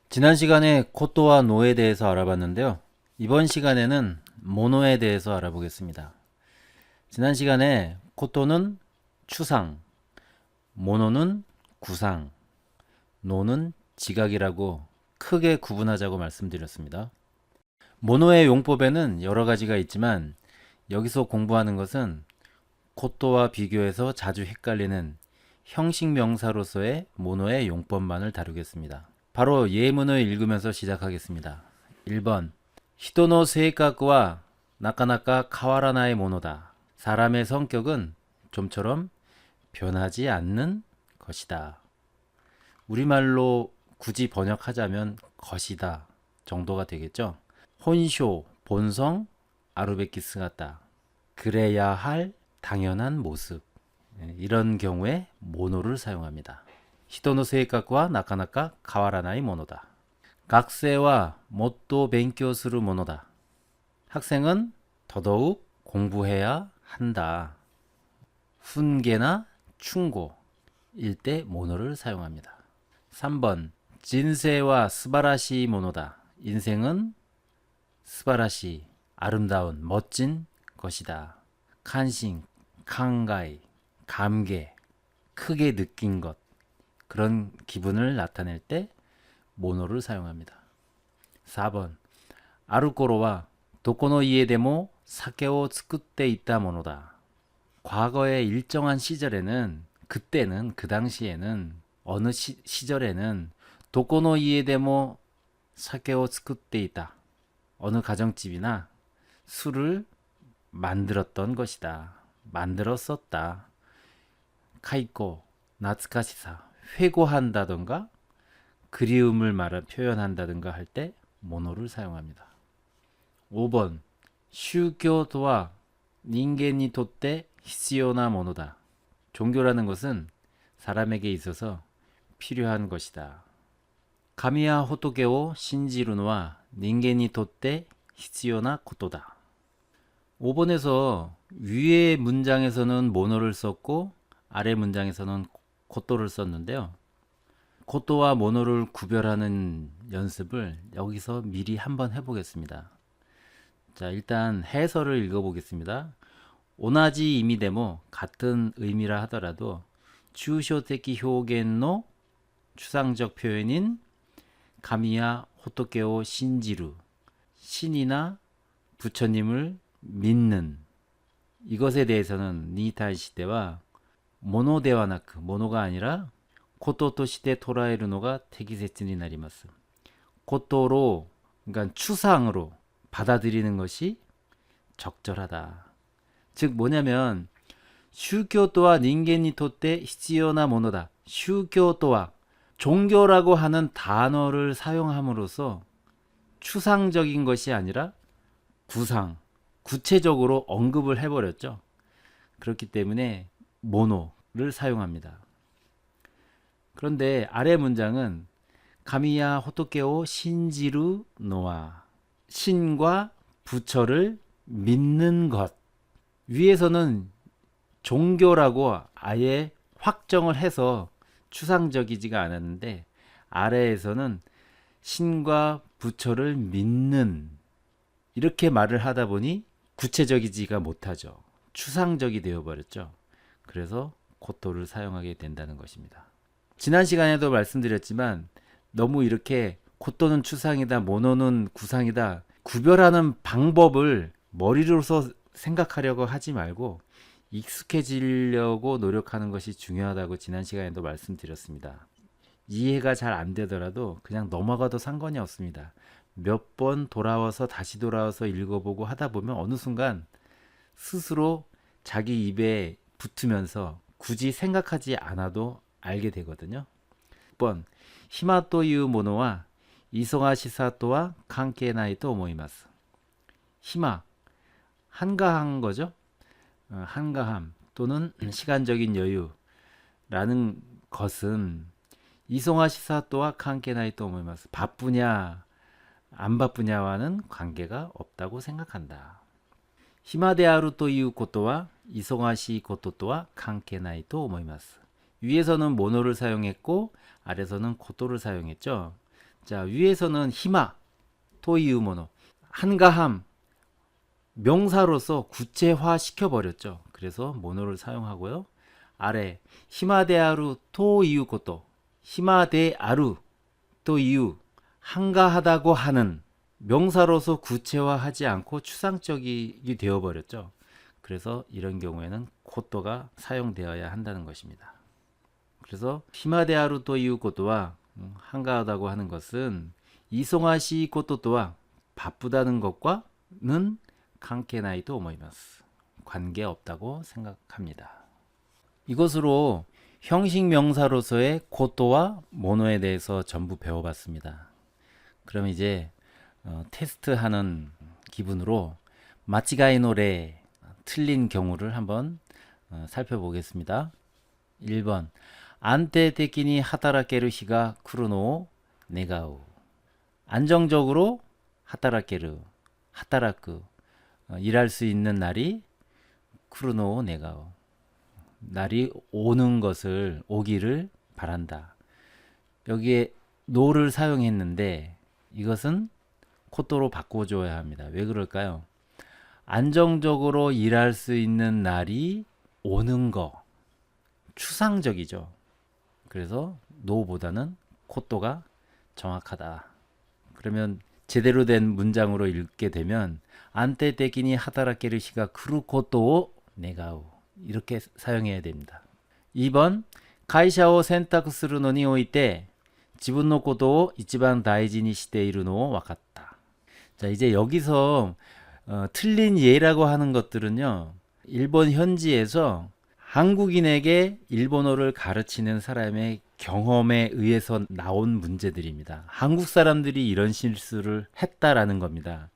지난 시간에 코토와 노에 대해서 알아봤는데요. 이번 시간에는 모노에 대해서 알아보겠습니다. 지난 시간에 코토는 추상, 모노는 구상, 노는 지각이라고 크게 구분하자고 말씀드렸습니다. 모노의 용법에는 여러 가지가 있지만 여기서 공부하는 것은 코토와 비교해서 자주 헷갈리는 형식 명사로서의 모노의 용법만을 다루겠습니다. 바로 예문을 읽으면서 시작하겠습니다. 1번 히토노 세이카쿠와 나카나카 카와라나의 모노다. 사람의 성격은 좀처럼 변하지 않는 것이다. 우리말로 굳이 번역하자면 것이다 정도가 되겠죠. 혼쇼, 본성, 아루베키스 같다. 그래야 할 당연한 모습. 이런 경우에 모노를 사용합니다. 히토노 세이카쿠와 나카나카 카와라나이 모노다. 학생와 못도 벤교する 모노다. 학생은 더더욱 공부해야 한다. 훈계나 충고일 때 모노를 사용합니다. 3번 진세와 스바라시 모노다. 인생은 스바라시 아름다운 멋진 것이다. 칸신, 칸가이, 감개, 크게 느낀 것 그런 기분을 나타낼 때 모노를 사용합니다. 4번 아루코로와 도코노 이에데모 사케오 츠쿠tte 있다 모노다. 과거의 일정한 시절에는 그때는 그 당시에는 어느 시절에는 도코노 이에데모 사케오 츠쿠tte 있다. 어느 가정집이나 술을 만들었던 것이다. 만들었었다. 카이코, 나츠카시사, 회고한다던가 그리움을 표현한다든가 할 때 모노를 사용합니다. 5번 슈교도와 닌겐이 돛때 히시요나 모노다. 종교라는 것은 사람에게 있어서 필요한 것이다. 가미야 호토게오 신지루노와 닌겐이 돛때 히시요나 코토다. 5번에서 위의 문장에서는 모노를 썼고 아래 문장에서는 코토를 썼는데요. 코토와 모노를 구별하는 연습을 여기서 미리 한번 해보겠습니다. 자, 일단 해설을 읽어보겠습니다. 오나지 이미데모 같은 의미라 하더라도 추쇼테키 효겐노 추상적 표현인 가미야 호토케오 신지루 신이나 부처님을 믿는 이것에 대해서는 니타이시대와 모노데와나크 모노가 아니라 코토として捉えるのが適切になります. 코토로 그러니까 추상으로 받아들이는 것이 적절하다. 즉 뭐냐면 슈교토와 닌겐이 돛때 히치요나 모노다. 슈교토와 종교라고 하는 단어를 사용함으로써 추상적인 것이 아니라 구상, 구체적으로 언급을 해버렸죠. 그렇기 때문에 모노를 사용합니다. 그런데 아래 문장은 가미야 호토케오 신지루 노아 신과 부처를 믿는 것 위에서는 종교라고 아예 확정을 해서 추상적이지가 않았는데 아래에서는 신과 부처를 믿는 이렇게 말을 하다 보니 구체적이지가 못하죠. 추상적이 되어버렸죠. 그래서 코토를 사용하게 된다는 것입니다. 지난 시간에도 말씀드렸지만 너무 이렇게 코토는 추상이다, 모노는 구상이다 구별하는 방법을 머리로서 생각하려고 하지 말고 익숙해지려고 노력하는 것이 중요하다고 지난 시간에도 말씀드렸습니다. 이해가 잘 안 되더라도 그냥 넘어가도 상관이 없습니다. 몇 번 돌아와서 다시 돌아와서 읽어보고 하다 보면 어느 순간 스스로 자기 입에 붙으면서 굳이 생각하지 않아도 알게 되거든요. 6번 히마토유 모노와 이소가시사토와 관계나이と思います. 히마 한가한 거죠. 한가함 또는 시간적인 여유라는 것은 이소가시사토와 관계나이と思います. 바쁘냐 안 바쁘냐와는 관계가 없다고 생각한다. 히마데아루ということは忙しいこととは関係ないと思います. 위에서는 모노를 사용했고 아래서는 코토를 사용했죠. 자, 위에서는 히마, 토이우모노, 한가함, 명사로서 구체화 시켜버렸죠. 그래서 모노를 사용하고요. 아래 히마데아루 토이우코토, 히마데아루 토이우, 한가하다고 하는 명사로서 구체화하지 않고 추상적이 되어버렸죠. 그래서 이런 경우에는 코토가 사용되어야 한다는 것입니다. 그래서 히마데아루 토이우 코토와 한가하다고 하는 것은 이송하시 코토토와 바쁘다는 것과는 관계나이도 오모이마스. 관계 없다고 생각합니다. 이것으로 형식 명사로서의 코토와 모노에 대해서 전부 배워봤습니다. 그럼 이제 테스트하는 기분으로 마치가이 노래 틀린 경우를 한번 살펴보겠습니다. 1번 안테테키니 하타라케르 히가 쿠르노 네가우. 안정적으로 하타라케르, 하타라크, 일할 수 있는 날이 쿠르노 네가우, 날이 오는 것을, 오기를 바란다. 여기에 노를 사용했는데 이것은 코토로 바꿔줘야 합니다. 왜 그럴까요? 안정적으로 일할 수 있는 날이 오는 거, 추상적이죠. 그래서 노보다는 코토가 정확하다. 그러면 제대로 된 문장으로 읽게 되면 안테테키니 하타라케르 히가 쿠루 코토 네가우, 이렇게 사용해야 됩니다. 2번会社を 選択するのにおいて自分のことを一番大事にしているのを分かった。 자, 이제 여기서 틀린 예라고 하는 것들은요, 일본 현지에서 한국인에게 일본어를 가르치는 사람의 경험에 의해서 나온 문제들입니다. 한국 사람들이 이런 실수를 했다라는 겁니다.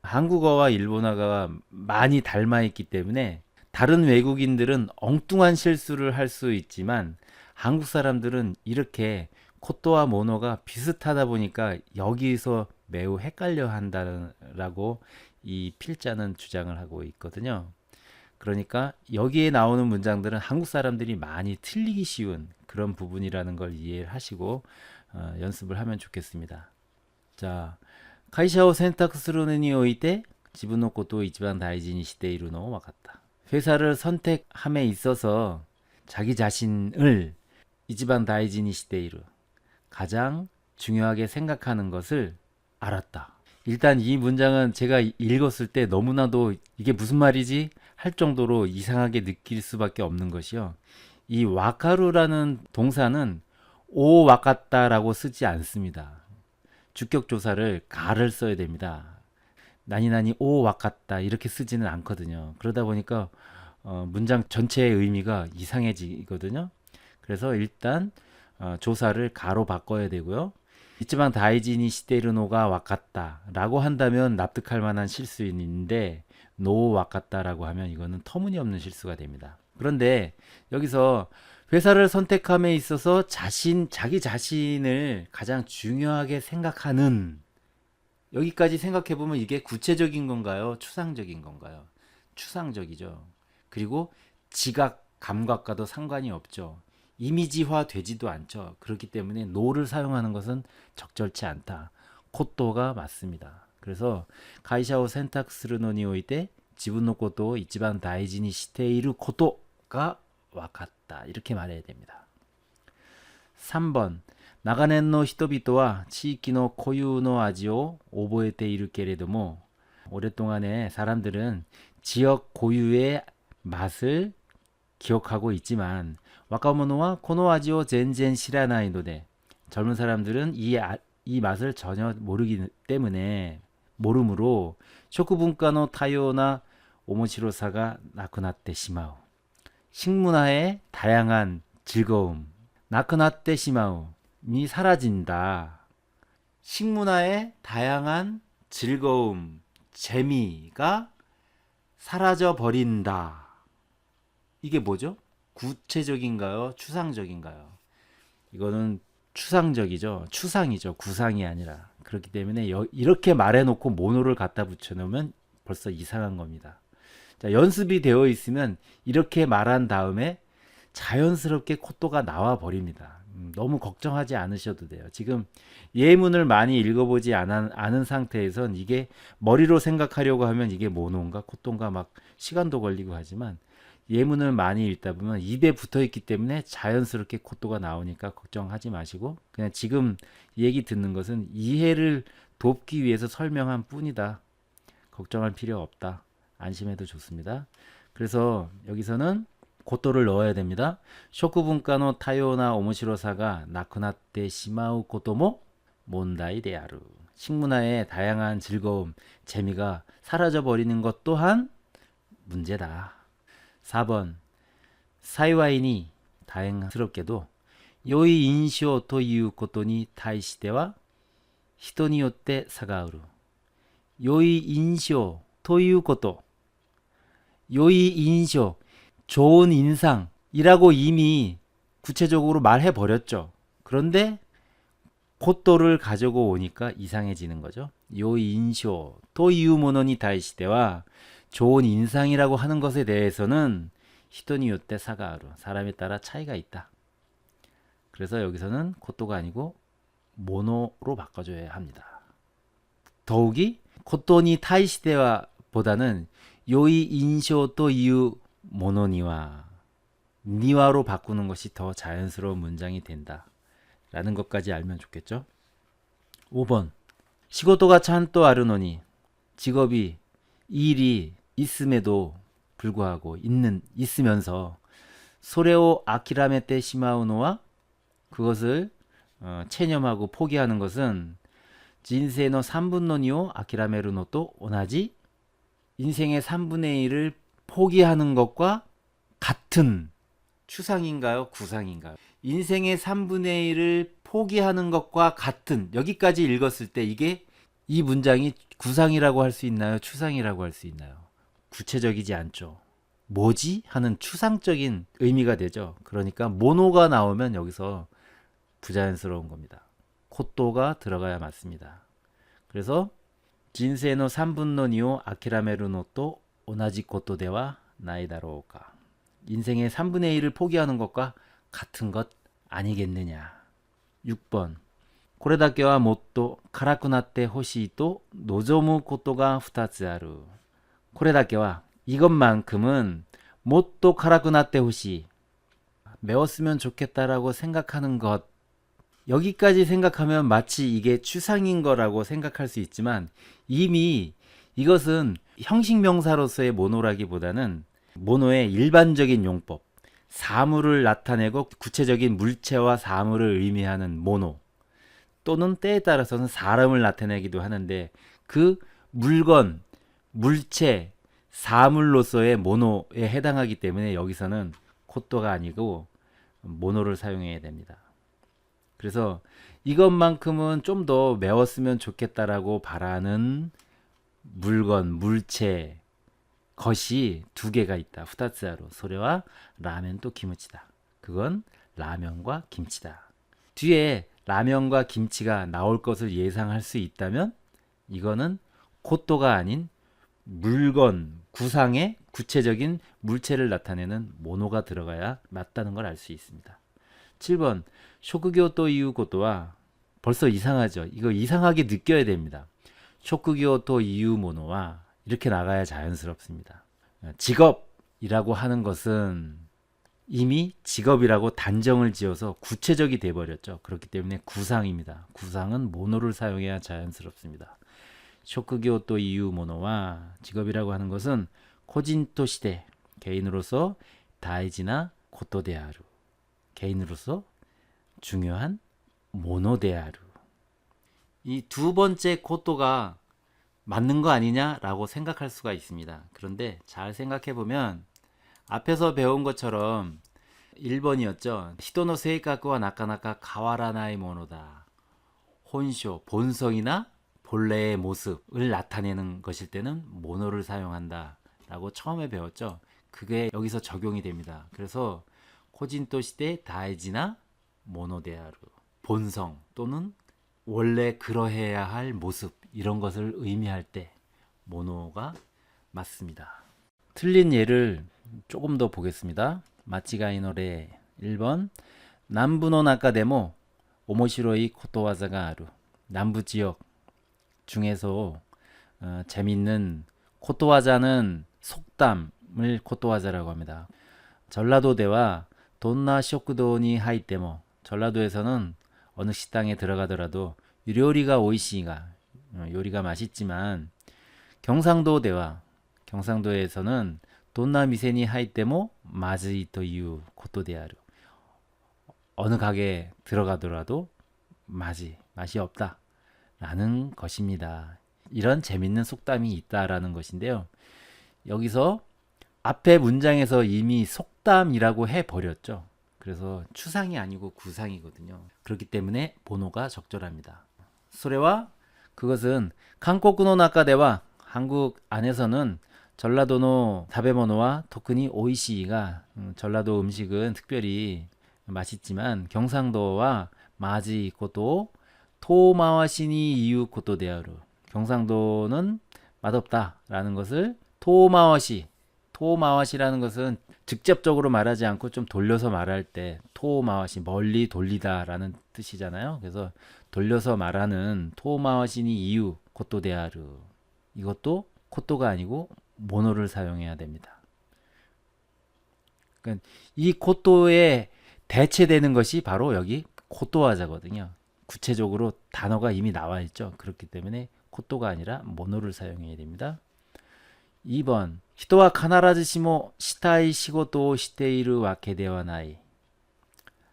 한국어와 일본어가 많이 닮아 있기 때문에 다른 외국인들은 엉뚱한 실수를 할 수 있지만 한국 사람들은 이렇게 코토와 모노가 비슷하다 보니까 여기서 매우 헷갈려 한다라고 이 필자는 주장을 하고 있거든요. 그러니까 여기에 나오는 문장들은 한국 사람들이 많이 틀리기 쉬운 그런 부분이라는 걸 이해하시고 연습을 하면 좋겠습니다. 자, 会社を 選択するにおいて自分のことを一番大事にしているのを分かった. 회사를 선택함에 있어서 자기 자신을 이지반 다이지니 시테이루, 가장 중요하게 생각하는 것을 알았다. 일단 이 문장은 제가 읽었을 때 너무나도 이게 무슨 말이지? 할 정도로 이상하게 느낄 수밖에 없는 것이요. 이 와카루라는 동사는 오 와카타라고 쓰지 않습니다. 주격조사를 가를 써야 됩니다. 나니나니 오 와카타 이렇게 쓰지는 않거든요. 그러다 보니까 문장 전체의 의미가 이상해지거든요. 그래서 일단 조사를 가로 바꿔야 되고요. 이치방 다이지니 시테르노가 와카타 라고 한다면 납득할 만한 실수인데 노 와카타라고 하면 이거는 터무니없는 실수가 됩니다. 그런데 여기서 회사를 선택함에 있어서 자기 자신을 가장 중요하게 생각하는, 여기까지 생각해 보면 이게 구체적인 건가요? 추상적인 건가요? 추상적이죠. 그리고 지각, 감각과도 상관이 없죠. 이미지화 되지도 않죠. 그렇기 때문에 노를 사용하는 것은 적절치 않다. 코토가 맞습니다. 그래서 가이샤오 센탁스르노니 오이테 지분노 코토 이치반 다이지니 시테이루 코토가 와카타, 이렇게 말해야 됩니다. 3번 나가넨노 히토비토와 치이키노 고유노 아지오 오보에테 이루 게레도모. 오랫동안에 사람들은 지역 고유의 맛을 기억하고 있지만 와카모노와 코노 아지오 젠젠 시라나이노데, 젊은 사람들은 이 맛을 전혀 모르기 때문에 모르므로 쇼쿠분가노 타요나 오모시로사가 나쿠나tte 시마우. 식문화의 다양한 즐거움, 나쿠나tte 시마우이 사라진다. 식문화의 다양한 즐거움, 재미가 사라져 버린다. 이게 뭐죠? 구체적인가요? 추상적인가요? 이거는 추상적이죠. 추상이죠. 구상이 아니라. 그렇기 때문에 이렇게 말해놓고 모노를 갖다 붙여놓으면 벌써 이상한 겁니다. 자, 연습이 되어 있으면 이렇게 말한 다음에 자연스럽게 코토가 나와 버립니다. 너무 걱정하지 않으셔도 돼요. 지금 예문을 많이 읽어보지 않은 상태에선 이게 머리로 생각하려고 하면 이게 모노인가 코토인가 막 시간도 걸리고 하지만 예문을 많이 읽다 보면 입에 붙어 있기 때문에 자연스럽게 코토가 나오니까 걱정하지 마시고 그냥 지금 얘기 듣는 것은 이해를 돕기 위해서 설명한 뿐이다. 걱정할 필요 없다. 안심해도 좋습니다. 그래서 여기서는 고토를 넣어야 됩니다. 쇼쿠분카노 타요나 오모시로사가 나쿠나tte 시마우 고토모 몬다이 데아루. 식문화의 다양한 즐거움, 재미가 사라져 버리는 것 또한 문제다. 4번 사이와이니 다행스럽게도 요이 인쇼ということに対しては人によって差がある。良い印象ということ、良い印象, 좋은 인상이라고 이미 구체적으로 말해 버렸죠. 그런데 고토를 가지고 오니까 이상해지는 거죠. 요이 인쇼 또いうものに対しては 좋은 인상이라고 하는 것에 대해서는 히토니 요때 사가루, 사람에 따라 차이가 있다. 그래서 여기서는 고토가 아니고 모노로 바꿔줘야 합니다. 더욱이 고토니 타이시대와 보다는 요이 인쇼 또いうものには 니와로 바꾸는 것이 더 자연스러운 문장이 된다. 라는 것까지 알면 좋겠죠. 5번 시고토가 찬또 아르노니 직업이 일이 있음에도 불구하고 있으면서 소레오 아키라메테 시마우노와 그것을 체념하고 포기하는 것은 인생의 3분의 2を 아키라메르のと 오나지 인생의 3분의 1을 포기하는 것과 같은 추상인가요? 구상인가요? 인생의 3분의 1을 포기하는 것과 같은 여기까지 읽었을 때 이게 이 문장이 구상이라고 할 수 있나요? 추상이라고 할 수 있나요? 구체적이지 않죠. 뭐지? 하는 추상적인 의미가 되죠. 그러니까 모노가 나오면 여기서 부자연스러운 겁니다. 코토가 들어가야 맞습니다. 그래서 진세의 3분의 2を 아키라메르のと 오나지 코토 데와 나이다로우까 인생의 3분의 1을 포기하는 것과 같은 것 아니겠느냐. 6번 これだけはもっと辛くなってほしいと望むことが2つある。これだけは 이것만큼은 もっと辛くなってほしい 매웠으면 좋겠다라고 생각하는 것. 여기까지 생각하면 마치 이게 추상인 거라고 생각할 수 있지만 이미 이것은 형식명사로서의 모노라기보다는 모노의 일반적인 용법, 사물을 나타내고 구체적인 물체와 사물을 의미하는 모노 또는 때에 따라서는 사람을 나타내기도 하는데 그 물건, 물체, 사물로서의 모노에 해당하기 때문에 여기서는 코토가 아니고 모노를 사용해야 됩니다. 그래서 이것만큼은 좀 더 매웠으면 좋겠다라고 바라는 물건, 물체, 것이 두 개가 있다. 후타츠아로 소레와 라멘 또 김치다. 그건 라면과 김치다. 뒤에 라면과 김치가 나올 것을 예상할 수 있다면 이거는 코토가 아닌 물건, 구상의 구체적인 물체를 나타내는 모노가 들어가야 맞다는 걸 알 수 있습니다. 7번 쇼쿠교 또いうことは 벌써 이상하죠. 이거 이상하게 느껴야 됩니다. 쇼쿠교 또いうものは 이렇게 나가야 자연스럽습니다. 직업이라고 하는 것은 이미 직업이라고 단정을 지어서 구체적이 돼버렸죠. 그렇기 때문에 구상입니다. 구상은 모노를 사용해야 자연스럽습니다. 쇼크교 또 이유 모노와 직업이라고 하는 것은 코진토 시대 개인으로서 다이지나 코토데아루 개인으로서 중요한 모노데아루 이 두 번째 코토가 맞는 거 아니냐라고 생각할 수가 있습니다. 그런데 잘 생각해 보면 앞에서 배운 것처럼 1번이었죠. 히토노 세이카쿠와 나카나카 가와라나이 모노다. 혼쇼, 본성이나 본래의 모습을 나타내는 것일 때는 모노를 사용한다 라고 처음에 배웠죠. 그게 여기서 적용이 됩니다. 그래서 코진토 시대 다이지나 모노데아루 본성 또는 원래 그러해야 할 모습 이런 것을 의미할 때 모노가 맞습니다. 틀린 예를 조금 더 보겠습니다. 마치가이 노래 1번 남부노 나카데모 오모시로이 코토와자가 아루. 남부 지역 중에서 재밌는 코토와자는 속담을 코토와자라고 합니다. 전라도대와 돈나 쇼크도니 하이테모. 전라도에서는 어느 식당에 들어가더라도 요리가 오이시가 요리가 맛있지만 경상도대와 경상도에서는 돈나 미세니 하이테모 마즈이 또유 코토데아루. 어느 가게 들어가더라도 맛이 없다 라는 것입니다. 이런 재밌는 속담이 있다라는 것인데요. 여기서 앞에 문장에서 이미 속담이라고 해버렸죠. 그래서 추상이 아니고 구상이거든요. 그렇기 때문에 번호가 적절합니다. 소래와 그것은 한국의 나카데와 한국 안에서는 전라도의 다베모노와 토크니 오이시가 전라도 음식은 특별히 맛있지만 경상도와 마지 고도 토마와시니 이유 고도 데아루. 경상도는 맛없다라는 것을 토마와시라는 것은 직접적으로 말하지 않고 좀 돌려서 말할 때 토마와시 멀리 돌리다라는 뜻이잖아요. 그래서 돌려서 말하는 토마와시니 이유 고토 데아르. 이것도 코토가 아니고 모노를 사용해야 됩니다. 그러니까 이 코토에 대체되는 것이 바로 여기 코토와자거든요. 구체적으로 단어가 이미 나와 있죠. 그렇기 때문에 코토가 아니라 모노를 사용해야 됩니다. 2번 人は必ずしもしたい仕事をしているわけではない.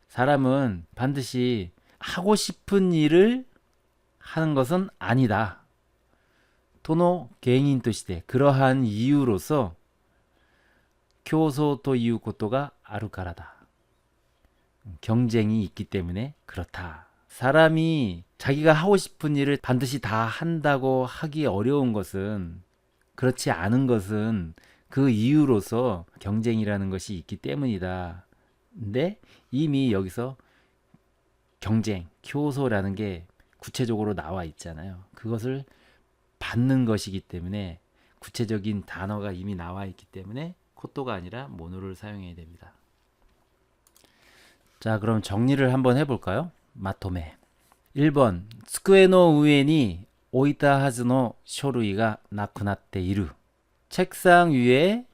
사람은 반드시 하고 싶은 일을 하는 것은 아니다. 토노 개인として 그러한 이유로서競争ということがあるからだ. 경쟁이 있기 때문에 그렇다. 사람이 자기가 하고 싶은 일을 반드시 다 한다고 하기 어려운 것은 그렇지 않은 것은 그 이유로서 경쟁이라는 것이 있기 때문이다. 근데 이미 여기서 경쟁, 교소라는 게 구체적으로 나와 있잖아요. 그것을 받는 것이기 때문에 구체적인 단어가 이미 나와 있기 때문에 코토가 아니라 모노를 사용해야 됩니다. 자, 그럼 정리를 한번 해볼까요? 마토메. 1번 机の上に置いたはずの書類がなくなっている. 책상 위에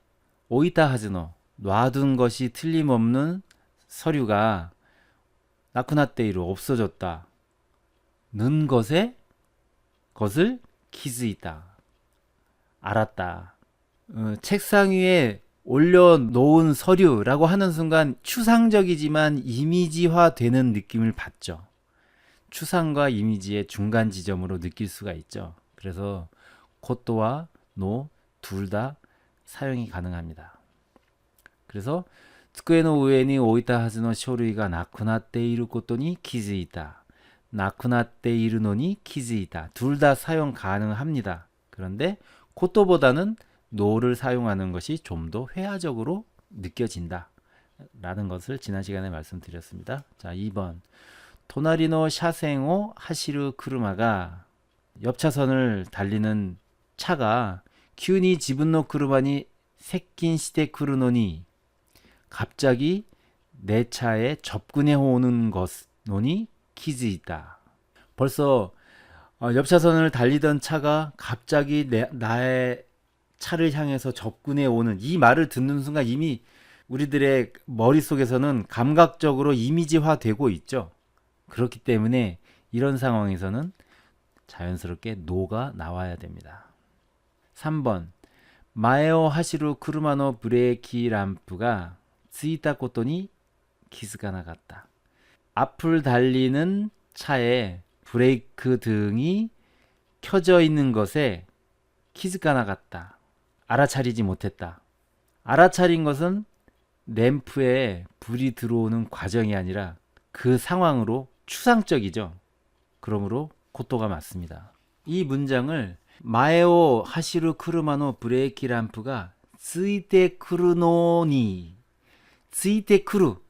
置いたはずの 놔둔 것이 틀림없는 서류가 なくなっている 없어졌다. 는 것을 気づいた. 알았다. 책상 위에 올려놓은 서류라고 하는 순간 추상적이지만 이미지화 되는 느낌을 받죠. 추상과 이미지의 중간 지점으로 느낄 수가 있죠. 그래서 코토와 노 둘 다 사용이 가능합니다. 그래서 机の上に置いたはずの書類がなくなっていることに気づいた. なくなっているのに気づいた. 둘 다 사용 가능합니다. 그런데 코토보다는 노를 사용하는 것이 좀 더 회화적으로 느껴진다 라는 것을 지난 시간에 말씀드렸습니다. 자, 2번 隣の車線を走る車が 옆 차선을 달리는 차가 急に自分の車に接近してくるのに 갑자기 내 차에 접근해 오는 것이気づいた. 벌써 옆 차선을 달리던 차가 갑자기 나의 차를 향해서 접근해 오는 이 말을 듣는 순간 이미 우리들의 머릿속에서는 감각적으로 이미지화 되고 있죠. 그렇기 때문에 이런 상황에서는 자연스럽게 노가 나와야 됩니다. 3번 前を走る車のブレーキランプがついたことに気づかなかった. 앞을 달리는 차에 브레이크 등이 켜져 있는 것에 키즈가나갔다. 알아차리지 못했다. 알아차린 것은 램프에 불이 들어오는 과정이 아니라 그 상황으로 추상적이죠. 그러므로 코토가 맞습니다. 이 문장을 마에오 하시루 크루마노 브레이키 램프가 쓰이테 크루노니 쓰이테 크루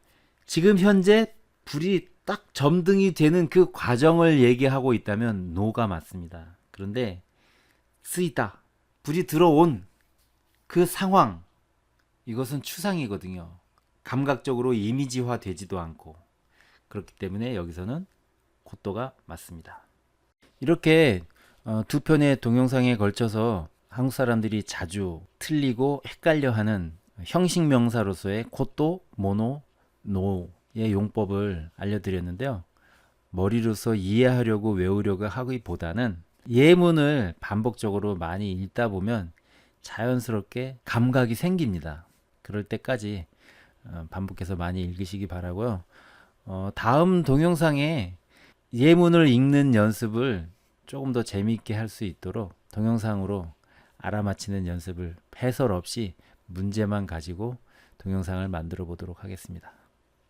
지금 현재 불이 딱 점등이 되는 그 과정을 얘기하고 있다면 노가 맞습니다. 그런데 쓰이다 불이 들어온 그 상황 이것은 추상이거든요. 감각적으로 이미지화 되지도 않고 그렇기 때문에 여기서는 고또가 맞습니다. 이렇게 두 편의 동영상에 걸쳐서 한국 사람들이 자주 틀리고 헷갈려하는 형식 명사로서의 고또, 모노, 노의 용법을 알려드렸는데요. 머리로서 이해하려고 외우려고 하기보다는 예문을 반복적으로 많이 읽다 보면 자연스럽게 감각이 생깁니다. 그럴 때까지 반복해서 많이 읽으시기 바라고요. 다음 동영상에 예문을 읽는 연습을 조금 더 재미있게 할 수 있도록 동영상으로 알아맞히는 연습을 해설 없이 문제만 가지고 동영상을 만들어 보도록 하겠습니다.